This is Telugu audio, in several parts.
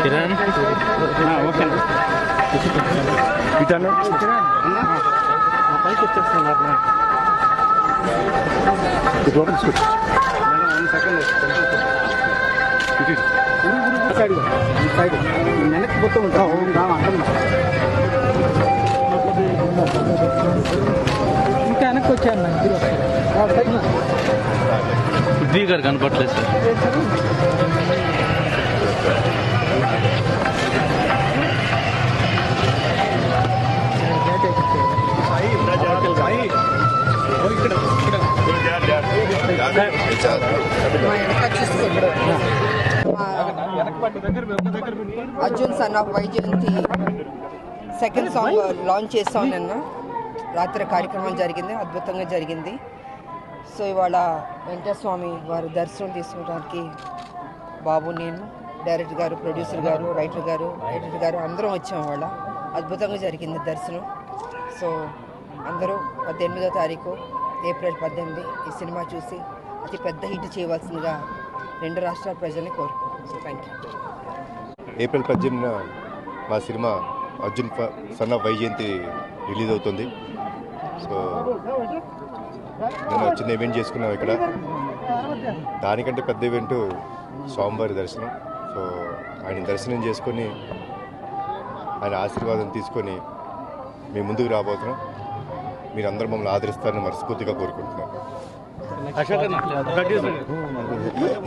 కిరణ్ ఓకే ఇటను పైకి వచ్చేస్తున్నారు వెనక్కి పోతూ ఉంటాం ఇంకా వెనక్కి వచ్చాను పృథ్వీ గారు కనపట్లేదు sir. Arjun son of Vyjayanthi second song launch చేస్తాం నిన్న రాత్రి కార్యక్రమం జరిగింది, అద్భుతంగా జరిగింది. సో ఇవాళ వెంకటస్వామి వారి దర్శనం తీసుకోవడానికి బాబు, నేను, డైరెక్టర్ గారు, ప్రొడ్యూసర్ గారు, రైటర్ గారు, ఎడిటర్ గారు అందరం వచ్చాం. ఇవాళ అద్భుతంగా జరిగింది దర్శనం. సో అందరూ 18వ తారీఖు ఏప్రిల్ 18 ఈ సినిమా చూసి అతి పెద్ద హిట్ చేయవలసిందిగా రెండు రాష్ట్రాల ప్రజల్ని కోరుకుంటున్నాం. So thank you. ఏప్రిల్ 18 మా cinema Arjun son of Vyjayanthi release అవుతుంది. సో నేను చిన్న ఈవెంట్ చేసుకున్నాం ఇక్కడ. దానికంటే పెద్ద ఈవెంట్ స్వామివారి దర్శనం. సో ఆయన దర్శనం చేసుకొని ఆయన ఆశీర్వాదం తీసుకొని మేము ముందుకు రాబోతున్నాం. మీరందరూ మమ్మల్ని ఆదరిస్తారని మనస్ఫూర్తిగా కోరుకుంటున్నాం.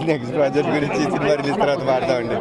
నెక్స్ట్ ప్రాజెక్ట్ గురించి సినిమా రిలీజ్ తర్వాత మాట్లాడదామండి.